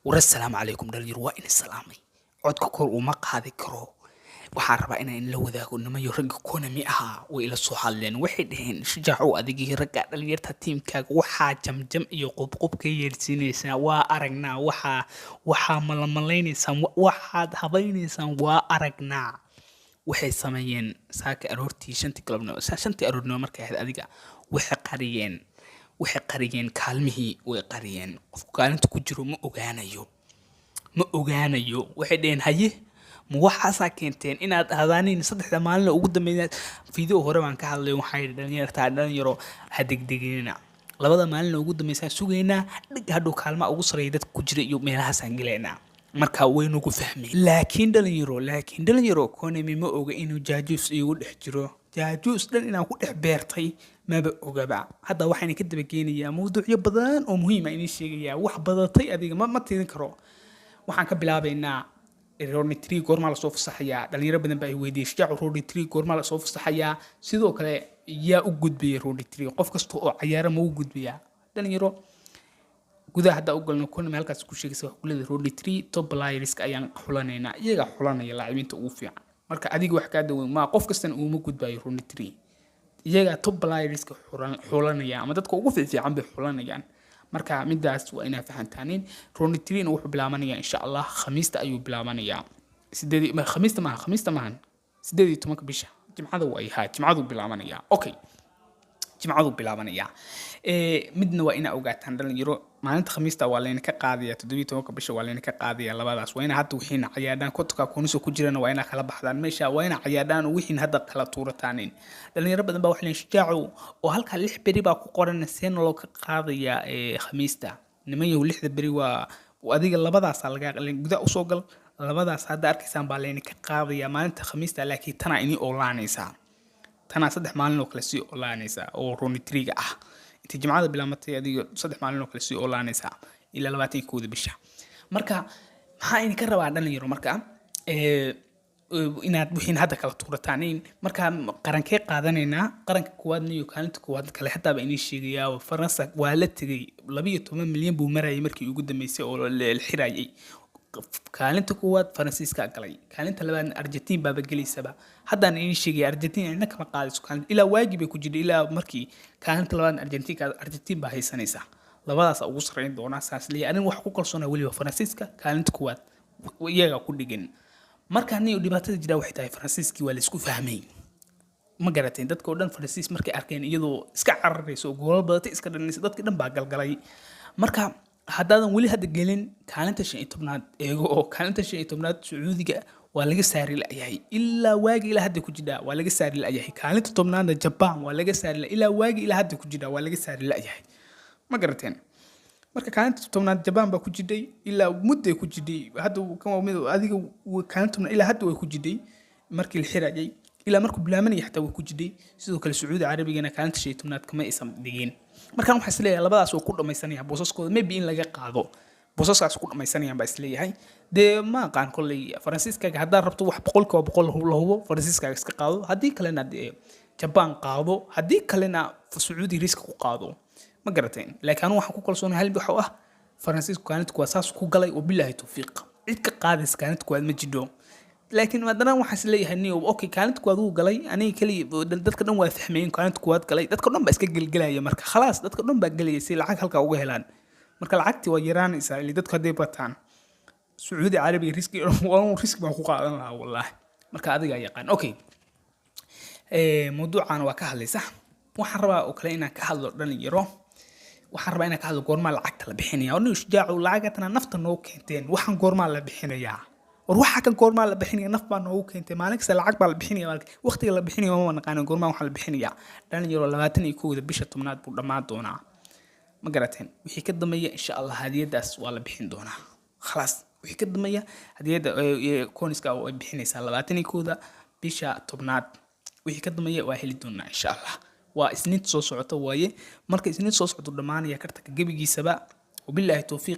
والسلام عليكم dhalinyaro waa in salaamay codka kor uma qaadi karo waxaan rabaa inaan la wadaago nimayo rag economy aha way ila soo hadleen waxay dhaheen shajaaco adigii ragga dhalinyarta teamkaaga waxaa jamjam iyo qubqub ka yeersinaysaa waa aragnaa waxaa malamalaynaysaa waxaad habaynaysaan waa aragnaa waxay sameeyeen saaka aroortii 5 galabnimo 5 aroornimo markay ahayd adiga waxay qariyeen kaalmihii way qariyeen qofku kaalinta ku jiro ma ogaanayo waxay dhaheen haye ma waxaasaa keenteen inaad aadaaniin saddexda maalin ugu dambeeyay video hore baan ka hadlay waxay dhalinyaro ha degdeginina labada maalin ugu dambeeyay sugeynaa dhig hadhow kaalma ugu sareeyay dadka ku jira iyo meelahaas aan galeynaa marka waynu ku fahmay laakiin dhalinyaro economy ma oga inuu jaajuus igu dhex jiro jaajuus dhan inaan ku dhex beertay maba ogaba hadda waxaan ka daba geenayaa mowduucyo badan oo muhiim ah inii sheegaya wax badatay adiga ma tiidin karo waxaan ka bilaabaynaa Ronitri goorma la soo fasaxaya dhalinyaro badan baa ay weydiiyay shaqo Ronitri goorma la soo fasaxaya sidoo kale yaa u gudbiyay Ronitri qof kasta oo ciyaaro ma u gudbiya dhalinyaro gudaha hadda u galno kuna meelkaas ku sheegaysa kulada Ronitri top players ayaan xulanaynaa iyaga xulanaya laacibiinta ugu fiican marka adiga wax ka daweyn ma qof kasta uu ma gudbayo Ronitri iyaga top players ka xulanaya ama dadka ugu fiican bay xulanayaan marka midaas waa inaa fahantaaniin Ronitri wuxuu bilaabanayaa insha Allah khamiista ayuu bilaabanayaa khamiista maahan 18 bisha jimcada jimcadu bilaabanayaa okay jimcadu bilaabanayaa midna waa ina ogaataan dhalinyaro maalinta khamiista waa leen ka qaadaya 17 bisha waa leen ka qaadaya labadaas waa ina hadda wixii ciyaadaan koodka kooniso ku jirana waa ina kala baxdaan meesha waa ina ciyaadaan wixii hadda kala tuurataaneen dhalinyaro badan baa wax leen shajaaco oo halka 6 beri baa ku qoran seen loo ka qaadaya khamiista nimayo 6 beri waa adiga labadaas laga gudaha u soo gal labadaas hadda arkaysaan baa leen ka qaadaya maalinta khamiista laakiin tana ini olaanaysa tana 3 maalin oo kale si olaanaysa oo Ronitri-ga ah inta jimcada bilaamatay adiga 3 maalin oo kale si olaanaysa ila 21 bisha marka maxaa in ka rabaa dhalinyaro marka inaad wixii hadda kala tuurataaniin marka qarankee qaadanayna qaranka kuwaadna iyo kaalinta kuwaad kale hatta ba inii sheegaya Faransa waa la tagay 12 milyan buu marayay markii ugu dambeysay oo la xiraayay kaalinta kuwaad Faransiiska galay kaalinta labaad Argentina baa galeysaba haddaan in sheegay Argentina inna kama qaadayso kaalinta ilaa waajib ay ku jirtay ilaa markii kaalinta labaad Argentina baa haysanaysa labadaas ugu sareyn doona saas leeyahay anin wax ku kalsoonaa waliba Faransiiska kaalinta kuwaad iyaga ku dhigan marka niyo dhibaatada jira waxay tahay Faransiiski waa la isku fahmay ma garateen dadka oo dhan Faransiis markay arkeen iyadoo iska cararayso gool badatay iska dhalinaysa dadka dhan baa galgalay marka haddaadan wali hadda gelin kaalinta 15aad eego oo kaalinta 15aad Sacuudiga waa laga saari laayay ilaa waagi ilaa hadda ku jira waa laga saari laayay kaalinta 10aad Japan waa laga saari laayay ilaa waagi ilaa hadda ku jira waa laga saari laayay ma garateen marka kaalinta 10aad Japan baa ku jiday ilaa muddo ku jiday hadda kama mid adiga kaalinta ilaa hadda way ku jiday markii la xiraayay ilaa markuu bilaamanay xataa way ku jiday sidoo kale Sacuudi Arabigana kaalinta 15aad kama aysan dhigeen marka waxaan isleeyahay labadaas oo ku dhamaysanaya boosaskooda maybe in laga qaado boosaskaas ku dhamaysanayaan baa isleeyahay de ma qaan kulay Faransiiska hadaa rabto wax 100% la hubo Faransiiska iska qaado hadii kalena Japan qaado hadii kalena Sacuudi risk ku qaado ma garateen laakiin waxaan ku kalsoonahay hal waxa ah Faransiisku kaalinta kuwa saas ku galay oo billahi tawfiiq cid ka qaadis kaalinta kuwa ma jidho laakiin madana waxaan isleeyahay niyo okay kaalinta kuwaad uu galay aniga kaliya dadka dhan waa fahmeen kaalinta kuwaad galay dadka dhan baa iska gelgelaya marka khalaas dadka dhan baa galay si lacag halka uga helaan marka lacagti waa yaraanaysa ilaa dadka haday bataan Sacuudi Arabiga riski baan ku qaadan lahaa wallahi marka adiga yaqaan okay mawduucan waa ka hadlaysa waxaan rabaa oo kale inaan ka hadlo dhalinyaro waxaan rabaa inaan ka hadlo goorma lacagta la bixinayo oo shajaaco lacagtana nafta noo keenteen waxaan goorma la bixinayaa waxa kan goorma la bixinayaa naf baa noo keentay maalin kasta lacag baa la bixinayaa waqtiga la bixinayo ma naqaan goorma waxa la bixinayaa dhalinyaro 21 bisha 10aad buu dhamaan doonaa ma garateen wixii ka dambeeya insha Allah hadiyadaas waa la bixin doonaa خلاص wixii ka dambeeya hadiyada kooniska oo ay bixinaysa 21 bisha 10aad wixii ka dambeeya waa heli doonaa insha Allah waa isniin soo socota waaye marka isniin soo socoto dhamaanaya karta gabigiisaba وبالله توفيق